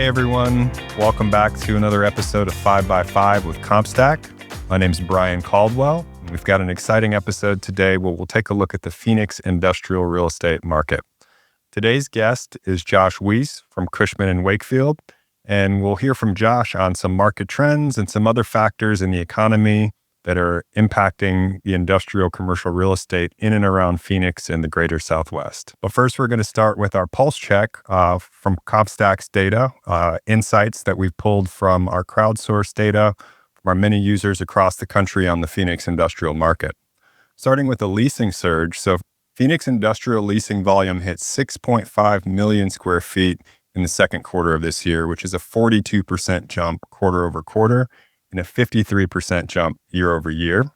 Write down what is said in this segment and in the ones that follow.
everyone. Welcome back to another episode of 5x5 with CompStak. My name's Brian Caldwell. We've got an exciting episode today where we'll take a look at the Phoenix industrial real estate market. Today's guest is Josh Wyss from Cushman and Wakefield, and we'll hear from Josh on some market trends and some other factors in the economy that are impacting the industrial commercial real estate in and around Phoenix and the greater Southwest. But first, we're going to start with our pulse check from CompStak's data, insights that we've pulled from our crowdsourced data from our many users across the country on the Phoenix industrial market. Starting with the leasing surge, so Phoenix industrial leasing volume hit 6.5 million square feet in the second quarter of this year, which is a 42% jump quarter over quarter and a 53% jump year over year.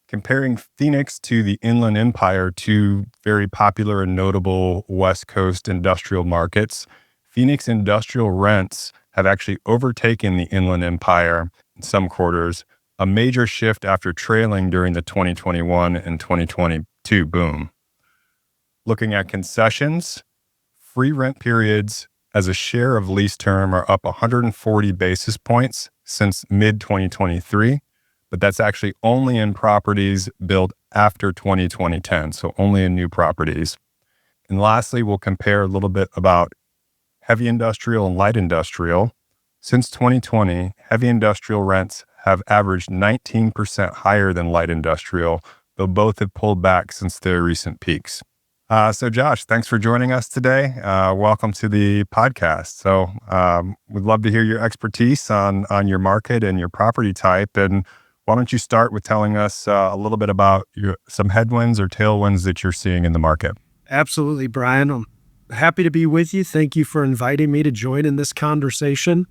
Comparing Phoenix to the Inland Empire, two very popular and notable West Coast industrial markets, Phoenix industrial rents have actually overtaken the Inland Empire in some quarters, a major shift after trailing during the 2021 and 2022 boom. Looking at concessions, free rent periods as a share of lease term are up 140 basis points since mid-2023, but that's actually only in properties built after 2010, so only in new properties. And lastly, we'll compare a little bit about heavy industrial and light industrial. Since 2020, heavy industrial rents have averaged 19% higher than light industrial, though both have pulled back since their recent peaks. So Josh, thanks for joining us today. Welcome to the podcast. So we'd love to hear your expertise on your market and your property type. And why don't you start with telling us a little bit about some headwinds or tailwinds that you're seeing in the market? Absolutely, Brian. I'm happy to be with you. Thank you for inviting me to join in this conversation.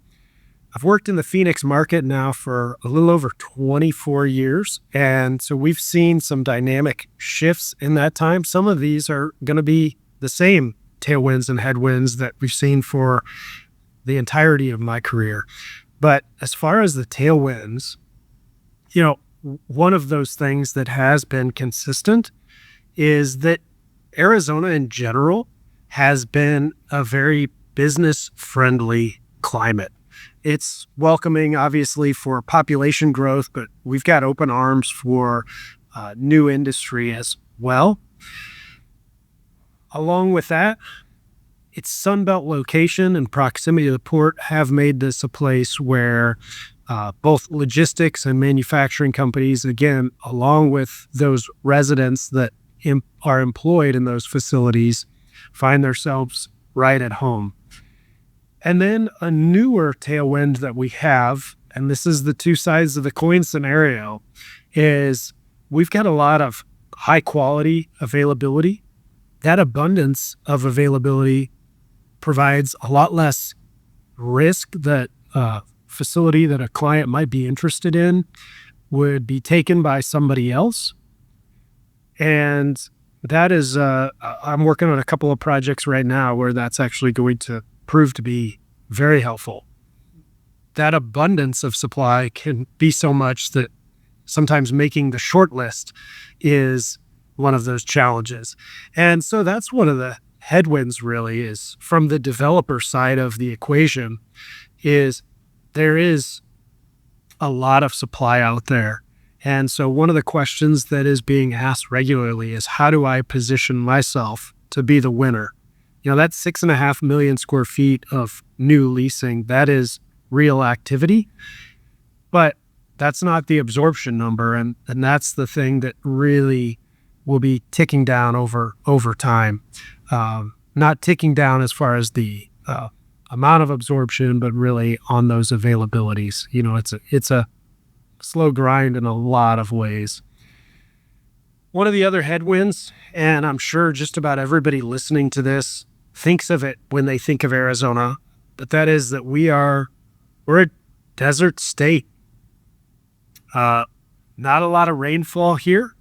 I've worked in the Phoenix market now for a little over 24 years. And so we've seen some dynamic shifts in that time. Some of these are going to be the same tailwinds and headwinds that we've seen for the entirety of my career. But as far as the tailwinds, one of those things that has been consistent is that Arizona in general has been a very business-friendly climate. It's welcoming, obviously, for population growth, but we've got open arms for new industry as well. Along with that, its Sunbelt location and proximity to the port have made this a place where both logistics and manufacturing companies, again, along with those residents that are employed in those facilities, find themselves right at home. And then a newer tailwind that we have, and this is the two sides of the coin scenario, is we've got a lot of high quality availability. That abundance of availability provides a lot less risk that a facility that a client might be interested in would be taken by somebody else. And that is, I'm working on a couple of projects right now where that's actually going to prove to be very helpful. That abundance of supply can be so much that sometimes making the short list is one of those challenges. And so that's one of the headwinds really is from the developer side of the equation is there is a lot of supply out there. And so one of the questions that is being asked regularly is how do I position myself to be the winner? That's 6.5 million square feet of new leasing. That is real activity, but that's not the absorption number. And that's the thing that really will be ticking down over time. Not ticking down as far as the amount of absorption, but really on those availabilities. It's a slow grind in a lot of ways. One of the other headwinds, and I'm sure just about everybody listening to this thinks of it when they think of Arizona, but that is that we're a desert state. Not a lot of rainfall here,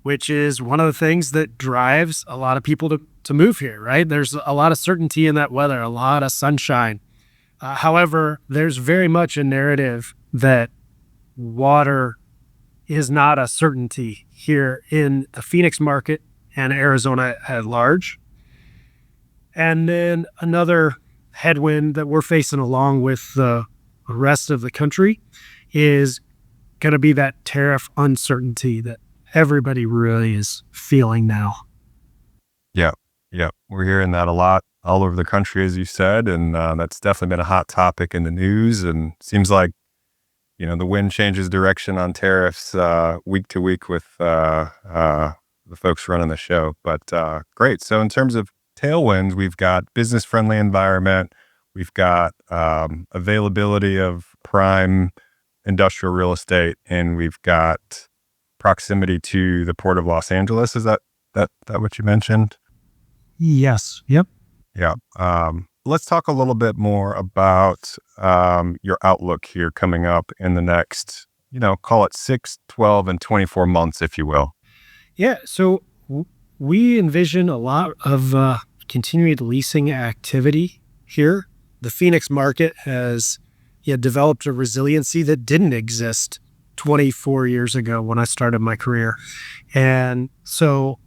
which is one of the things that drives a lot of people to move here, right? There's a lot of certainty in that weather, a lot of sunshine. However, there's very much a narrative that water is not a certainty here in the Phoenix market and Arizona at large. And then another headwind that we're facing along with the rest of the country is going to be that tariff uncertainty that everybody really is feeling now. Yeah. Yeah. We're hearing that a lot all over the country, as you said. And that's definitely been a hot topic in the news. And seems like, the wind changes direction on tariffs week to week with the folks running the show. But great. So in terms of tailwinds, we've got business-friendly environment. We've got availability of prime industrial real estate, and we've got proximity to the Port of Los Angeles. Is that what you mentioned? Yes. Yep. Yeah. Let's talk a little bit more about your outlook here coming up in the next, call it 6, 12, and 24 months, if you will. Yeah. So we envision a lot of continued leasing activity here. The Phoenix market has developed a resiliency that didn't exist 24 years ago when I started my career. And so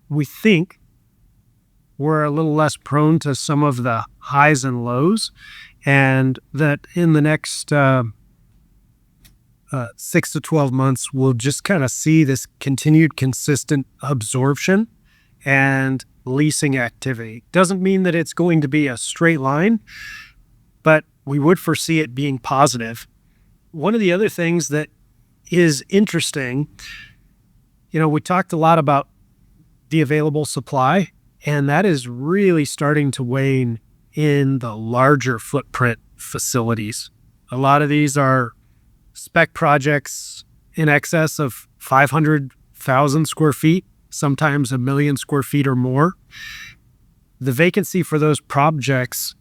we think we're a little less prone to some of the highs and lows, and that in the next 6 to 12 months, we'll just kind of see this continued consistent absorption and leasing activity. Doesn't mean that it's going to be a straight line, but we would foresee it being positive. One of the other things that is interesting, we talked a lot about the available supply, and that is really starting to wane in the larger footprint facilities. A lot of these are spec projects in excess of 500,000 square feet, sometimes 1 million square feet or more. The vacancy for those projects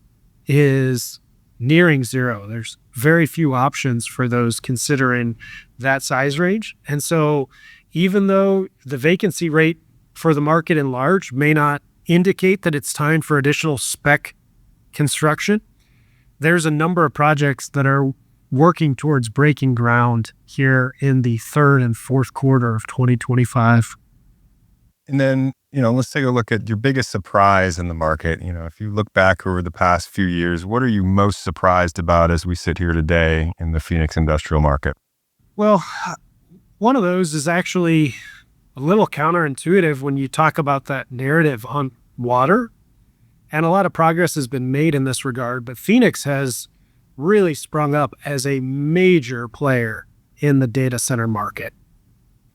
is nearing zero. There's very few options for those considering that size range. And so even though the vacancy rate for the market in large may not indicate that it's time for additional spec construction, there's a number of projects that are working towards breaking ground here in the third and fourth quarter of 2025. And then, let's take a look at your biggest surprise in the market. If you look back over the past few years, what are you most surprised about as we sit here today in the Phoenix industrial market? Well, one of those is actually a little counterintuitive when you talk about that narrative on water. And a lot of progress has been made in this regard, but Phoenix has really sprung up as a major player in the data center market.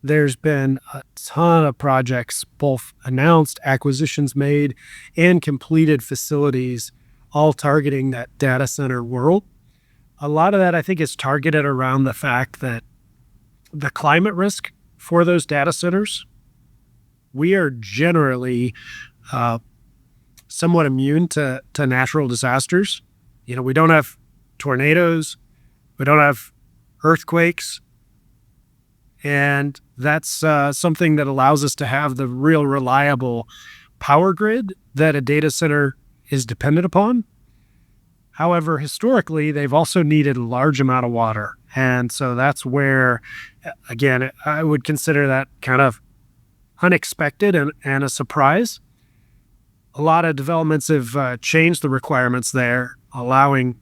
There's been a ton of projects, both announced, acquisitions made, and completed facilities, all targeting that data center world. A lot of that, I think, is targeted around the fact that the climate risk for those data centers, we are generally somewhat immune to natural disasters. We don't have tornadoes, we don't have earthquakes, and that's something that allows us to have the real reliable power grid that a data center is dependent upon. However, historically, they've also needed a large amount of water. And so that's where, again, I would consider that kind of unexpected and a surprise. A lot of developments have changed the requirements there, allowing,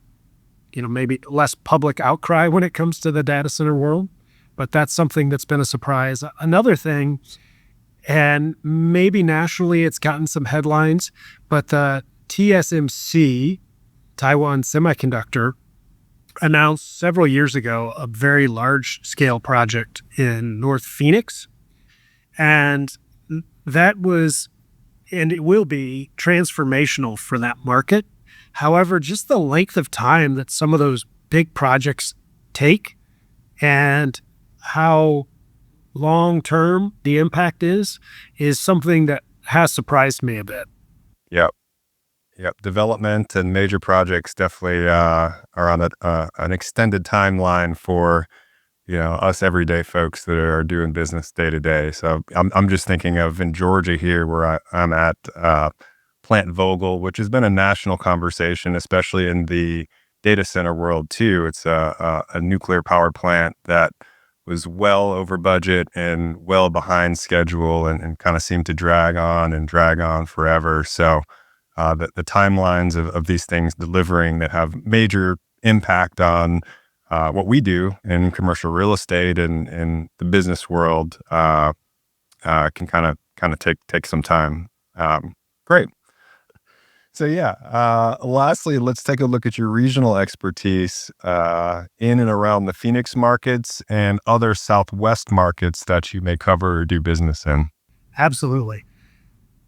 maybe less public outcry when it comes to the data center world. But that's something that's been a surprise. Another thing, and maybe nationally it's gotten some headlines, but the TSMC, Taiwan Semiconductor, announced several years ago a very large-scale project in North Phoenix. And that was, and it will be, transformational for that market. However, just the length of time that some of those big projects take and how long-term the impact is something that has surprised me a bit. Yep. Development and major projects definitely are on an extended timeline for, us everyday folks that are doing business day to day. So I'm just thinking of in Georgia here where I'm at Plant Vogtle, which has been a national conversation, especially in the data center world too. It's a nuclear power plant that was well over budget and well behind schedule and kind of seemed to drag on forever. So the timelines of these things delivering that have major impact on what we do in commercial real estate and in the business world can kind of take some time. Great. So yeah, lastly, let's take a look at your regional expertise in and around the Phoenix markets and other Southwest markets that you may cover or do business in. Absolutely.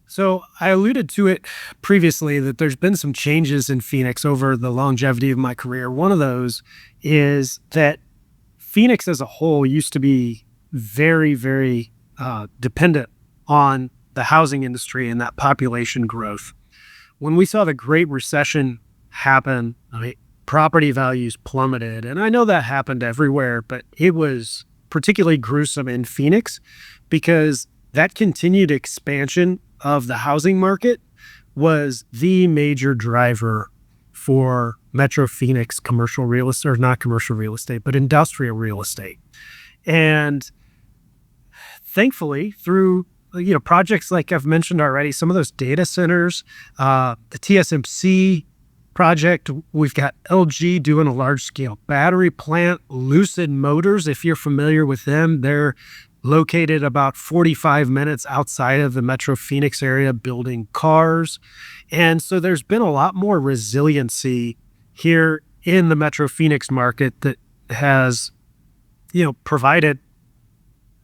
So I alluded to it previously that there's been some changes in Phoenix over the longevity of my career. One of those is that Phoenix as a whole used to be very, very dependent on the housing industry and that population growth. When we saw the Great Recession happen, I mean, property values plummeted. And I know that happened everywhere, but it was particularly gruesome in Phoenix because that continued expansion of the housing market was the major driver for Metro Phoenix commercial real estate, or not commercial real estate, but industrial real estate. And thankfully, through projects like I've mentioned already, some of those data centers, the TSMC project, we've got LG doing a large-scale battery plant, Lucid Motors, if you're familiar with them, they're located about 45 minutes outside of the Metro Phoenix area building cars. And so there's been a lot more resiliency here in the Metro Phoenix market that has, provided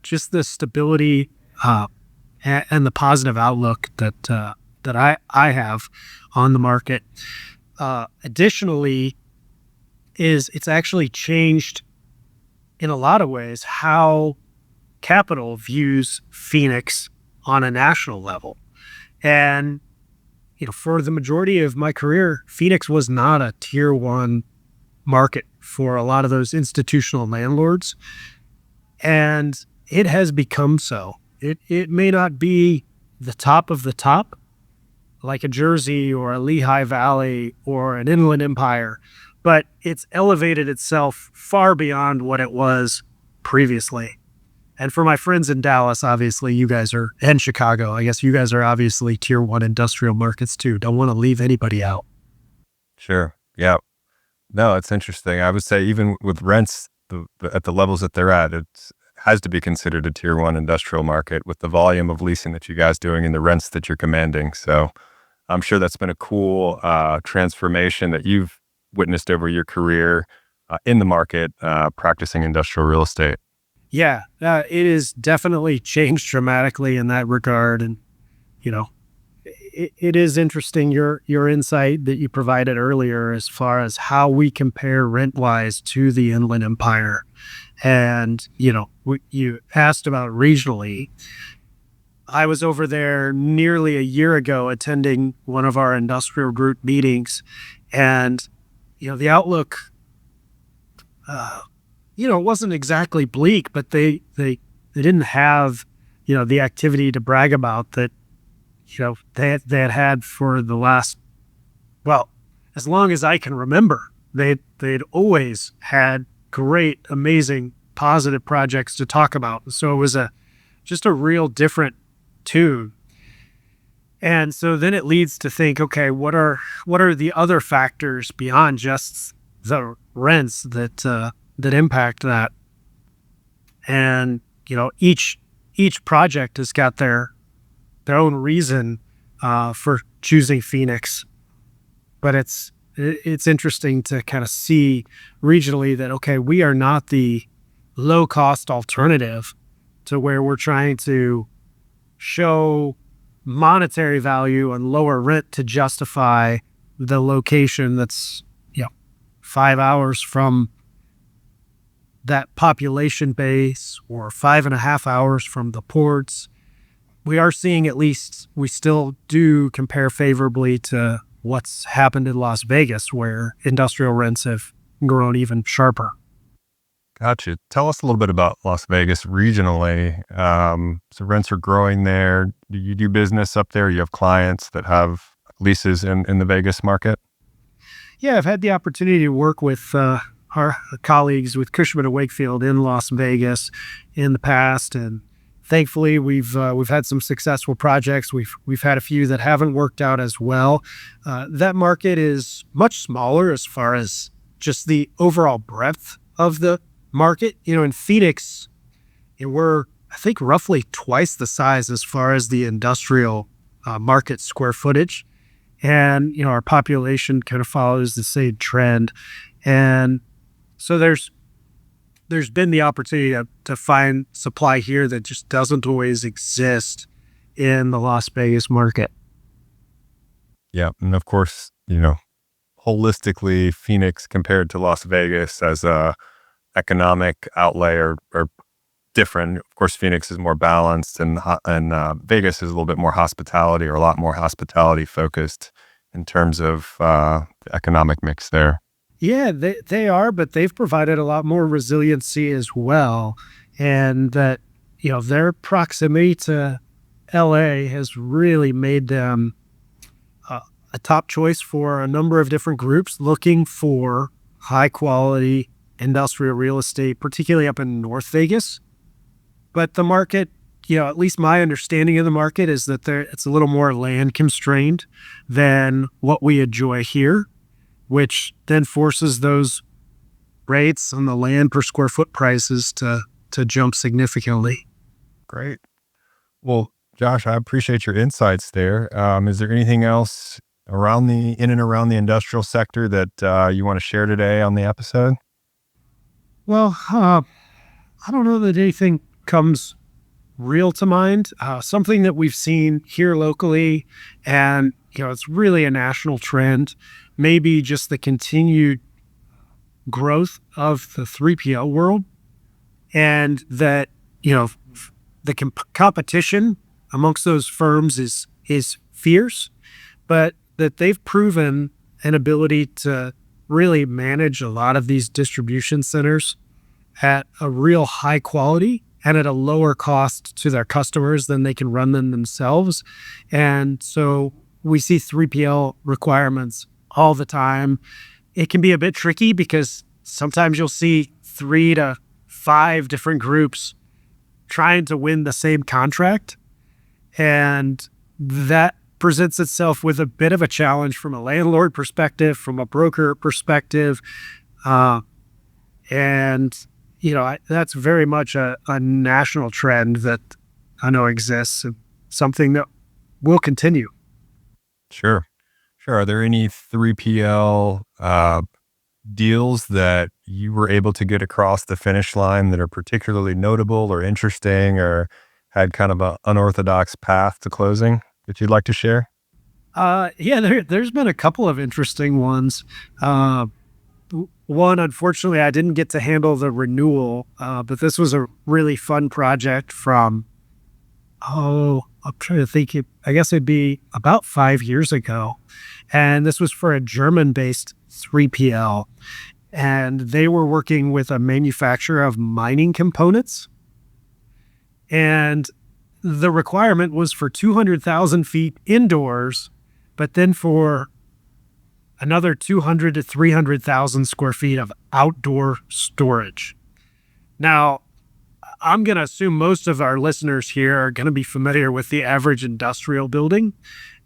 just the stability and the positive outlook that I have on the market. Additionally, it's actually changed in a lot of ways how capital views Phoenix on a national level. And, for the majority of my career, Phoenix was not a tier one market for a lot of those institutional landlords. And it has become so. It may not be the top of the top, like a Jersey or a Lehigh Valley or an Inland Empire, but it's elevated itself far beyond what it was previously. And for my friends in Dallas, obviously, you guys are, and Chicago, I guess you guys are obviously tier one industrial markets too. Don't want to leave anybody out. Sure. Yeah. No, it's interesting. I would say even with rents at the levels that they're at, it has to be considered a tier one industrial market with the volume of leasing that you guys doing and the rents that you're commanding. So I'm sure that's been a cool transformation that you've witnessed over your career in the market, practicing industrial real estate. Yeah, it has definitely changed dramatically in that regard. And, it is interesting, your insight that you provided earlier as far as how we compare rent-wise to the Inland Empire. And, you asked about regionally. I was over there nearly a year ago attending one of our industrial group meetings. And, the outlook, it wasn't exactly bleak, but they didn't have, the activity to brag about that, they had for the last, well, as long as I can remember. They'd always had great, amazing, positive projects to talk about. So it was just a real different tune. And so then it leads to think, okay, what are the other factors beyond just the rents that impact that? And each project has got their own reason for choosing Phoenix, but it's interesting to kind of see regionally that, okay, we are not the low cost alternative to where we're trying to show monetary value and lower rent to justify the location that's 5 hours from that population base or 5.5 hours from the ports. We are seeing, at least we still do compare favorably to what's happened in Las Vegas, where industrial rents have grown even sharper. Gotcha. Tell us a little bit about Las Vegas regionally. So rents are growing there. Do you do business up there? You have clients that have leases in the Vegas market? Yeah, I've had the opportunity to work with our colleagues with Cushman and Wakefield in Las Vegas in the past, and Thankfully, we've had some successful projects. We've had a few that haven't worked out as well. That market is much smaller as far as just the overall breadth of the market. In Phoenix, we're, I think, roughly twice the size as far as the industrial market square footage. And, our population kind of follows the same trend. And so there's been the opportunity to find supply here that just doesn't always exist in the Las Vegas market. Yeah. And of course, holistically, Phoenix compared to Las Vegas as a economic outlay are different. Of course, Phoenix is more balanced, and Vegas is a little bit more hospitality, or a lot more hospitality focused in terms of the economic mix there. Yeah, they are, but they've provided a lot more resiliency as well. And that, their proximity to LA has really made them a top choice for a number of different groups looking for high quality industrial real estate, particularly up in North Vegas. But the market, at least my understanding of the market is that it's a little more land constrained than what we enjoy here, which then forces those rates on the land per square foot prices to jump significantly. Great. Well, Josh, I appreciate your insights there. Is there anything else in and around the industrial sector that you want to share today on the episode? Well, I don't know that anything comes real to mind. Something that we've seen here locally, and it's really a national trend, maybe just the continued growth of the 3PL world, and that the competition amongst those firms is fierce, but that they've proven an ability to really manage a lot of these distribution centers at a real high quality and at a lower cost to their customers than they can run them themselves. And so we see 3PL requirements all the time. It can be a bit tricky because sometimes you'll see 3 to 5 different groups trying to win the same contract. And that presents itself with a bit of a challenge from a landlord perspective, from a broker perspective. That's very much a national trend that I know exists, and something that will continue. Sure. Are there any 3PL deals that you were able to get across the finish line that are particularly notable or interesting, or had kind of an unorthodox path to closing that you'd like to share? There's been a couple of interesting ones. One, unfortunately, I didn't get to handle the renewal, but this was a really fun project from, I'm trying to think, I guess it'd be about 5 years ago. And this was for a German-based 3PL. And they were working with a manufacturer of mining components. And the requirement was for 200,000 feet indoors, but then for another 200 to 300,000 square feet of outdoor storage. Now, I'm going to assume most of our listeners here are going to be familiar with the average industrial building.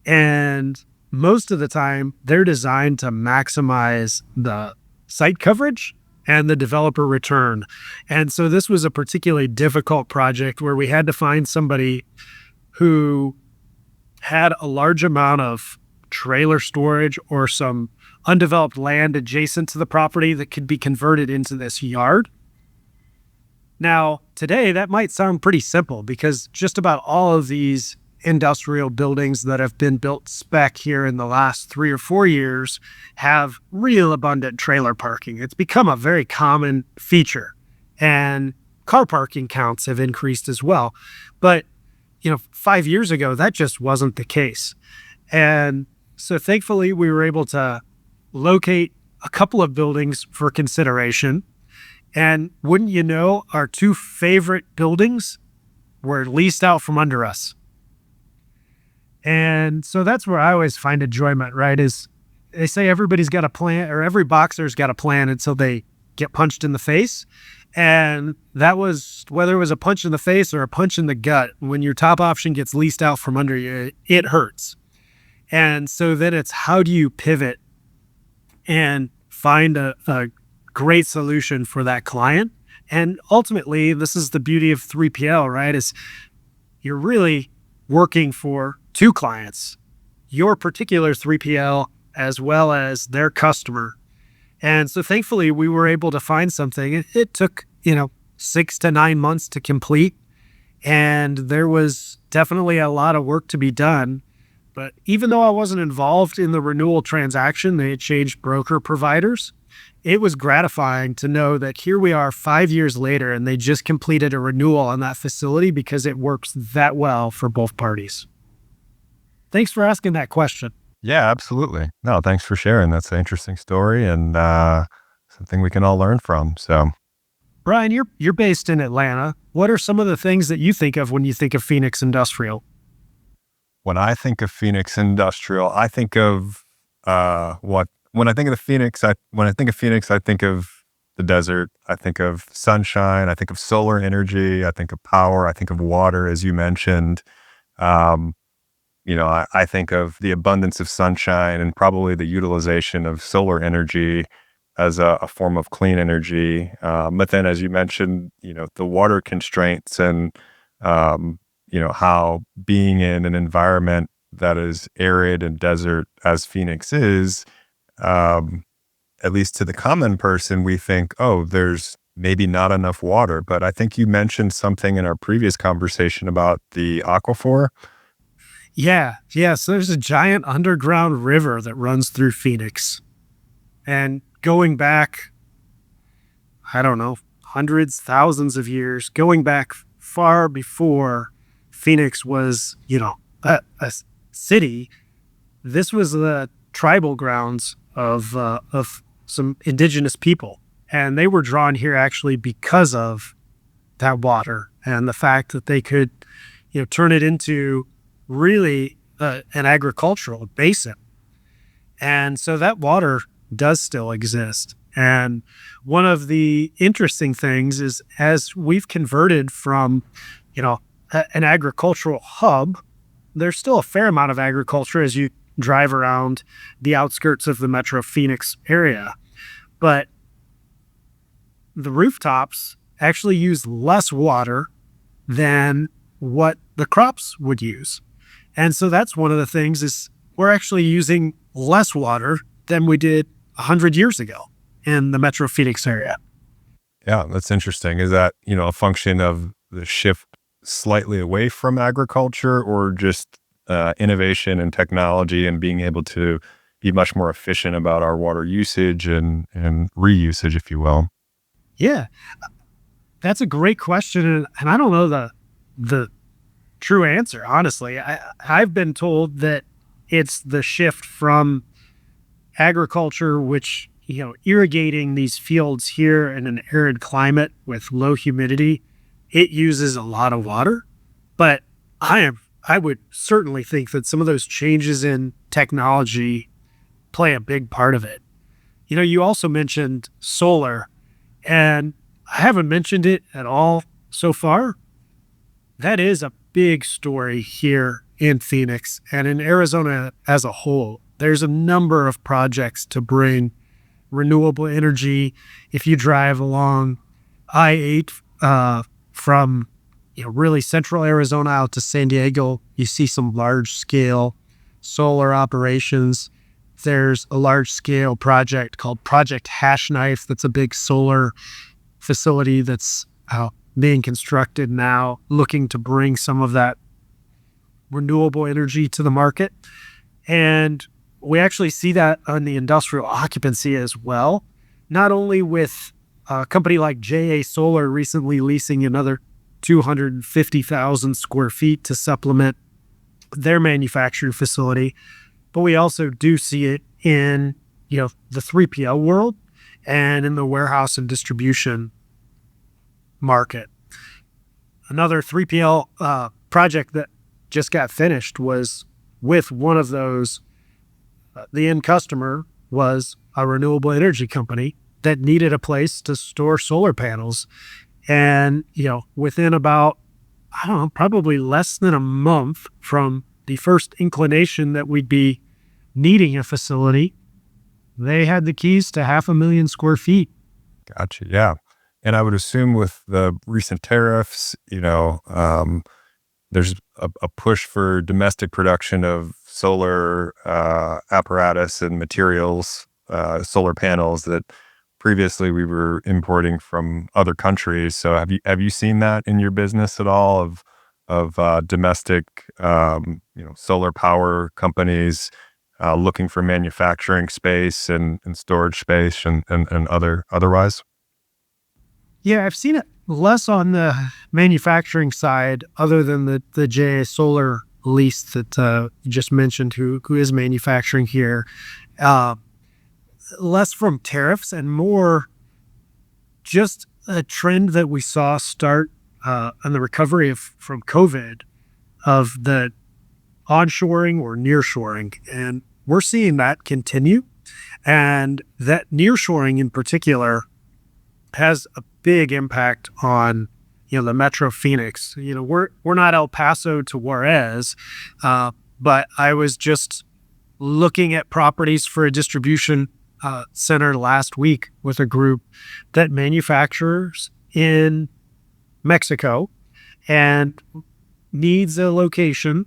And most of the time, they're designed to maximize the site coverage and the developer return. And so this was a particularly difficult project where we had to find somebody who had a large amount of trailer storage or some undeveloped land adjacent to the property that could be converted into this yard. Now, today, that might sound pretty simple because just about all of these industrial buildings that have been built spec here in the last 3 or 4 years have real abundant trailer parking. It's become a very common feature, and car parking counts have increased as well. But, 5 years ago, that just wasn't the case. And so thankfully, we were able to locate a couple of buildings for consideration. And wouldn't you know, our 2 favorite buildings were leased out from under us. And so that's where I always find enjoyment, right? Is they say everybody's got a plan, or every boxer's got a plan until they get punched in the face. And that was, whether it was a punch in the face or a punch in the gut, when your top option gets leased out from under you, it hurts. And so then it's, how do you pivot and find a great solution for that client? And ultimately, this is the beauty of 3PL, right? Is you're really working for two clients, your particular 3PL as well as their customer. And so thankfully we were able to find something. It took, 6 to 9 months to complete. And there was definitely a lot of work to be done. But even though I wasn't involved in the renewal transaction, they had changed broker providers. It was gratifying to know that here we are 5 years later and they just completed a renewal on that facility because it works that well for both parties. Thanks for asking that question. Yeah, absolutely. No, thanks for sharing. That's an interesting story and something we can all learn from. So, Brian, you're based in Atlanta. What are some of the things that you think of when you think of Phoenix Industrial? when I think of Phoenix Industrial, I think of when I think of the Phoenix, when I think of Phoenix, I think of the desert. I think of sunshine. I think of solar energy. I think of power. I think of water, as you mentioned. I think of the abundance of sunshine and probably the utilization of solar energy as a form of clean energy. But then, as you mentioned, the water constraints and, how being in an environment that is arid and desert as Phoenix is, at least to the common person, we think, oh, there's maybe not enough water. But I think you mentioned something in our previous conversation about the aquifer. Yeah. So there's a giant underground river that runs through Phoenix. And going back, I don't know, hundreds, thousands of years, going back far before Phoenix was, a city, this was the tribal grounds of some indigenous people. And they were drawn here actually because of that water and the fact that they could, turn it into really an agricultural basin. And so that water does still exist. And one of the interesting things is, as we've converted from, an agricultural hub, there's still a fair amount of agriculture as you drive around the outskirts of the Metro Phoenix area. But the rooftops actually use less water than what the crops would use. And so that's one of the things, is we're actually using less water than we did 100 years ago in the Metro Phoenix area. Yeah, that's interesting. Is that, a function of the shift slightly away from agriculture, or just innovation and technology and being able to be much more efficient about our water usage and reusage, if you will? Yeah, that's a great question. And I don't know the true answer, honestly. I've been told that it's the shift from agriculture, which, irrigating these fields here in an arid climate with low humidity, it uses a lot of water. But I would certainly think that some of those changes in technology play a big part of it. You also mentioned solar, and I haven't mentioned it at all so far. That is a big story here in Phoenix and in Arizona as a whole. There's a number of projects to bring renewable energy. If you drive along I-8 from really central Arizona out to San Diego, you see some large-scale solar operations. There's a large-scale project called Project Hash Knife that's a big solar facility that's being constructed now, looking to bring some of that renewable energy to the market. And we actually see that on the industrial occupancy as well, not only with a company like JA Solar recently leasing another 250,000 square feet to supplement their manufacturing facility, but we also do see it in, the 3PL world and in the warehouse and distribution market. Another 3PL project that just got finished was with one of those. The end customer was a renewable energy company that needed a place to store solar panels. And, within about, I don't know, probably less than a month from the first inclination that we'd be needing a facility, they had the keys to 500,000 square feet. Gotcha. Yeah. And I would assume with the recent tariffs, there's a push for domestic production of solar apparatus and materials, solar panels that previously we were importing from other countries. So have you seen that in your business at all of domestic solar power companies looking for manufacturing space and storage space and otherwise? Yeah, I've seen it less on the manufacturing side, other than the JA Solar lease that you just mentioned, who is manufacturing here. Less from tariffs and more just a trend that we saw start on the recovery from COVID, of the onshoring or nearshoring. And we're seeing that continue. And that nearshoring in particular has a big impact on, the Metro Phoenix. We're not El Paso to Juarez, but I was just looking at properties for a distribution center last week with a group that manufactures in Mexico and needs a location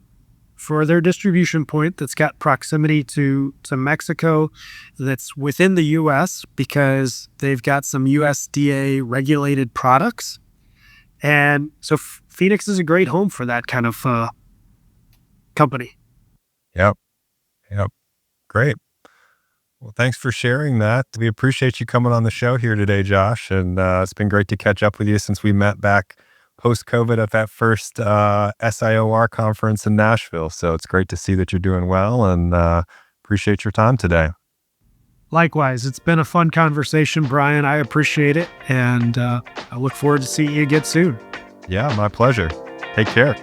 for their distribution point that's got proximity to Mexico, that's within the U.S. because they've got some USDA regulated products. And so Phoenix is a great home for that kind of company. Yep. Great. Well, thanks for sharing that. We appreciate you coming on the show here today, Josh. And it's been great to catch up with you since we met back post-COVID at that first SIOR conference in Nashville. So it's great to see that you're doing well, and appreciate your time today. Likewise, it's been a fun conversation, Brian. I appreciate it. And I look forward to seeing you again soon. Yeah, my pleasure. Take care.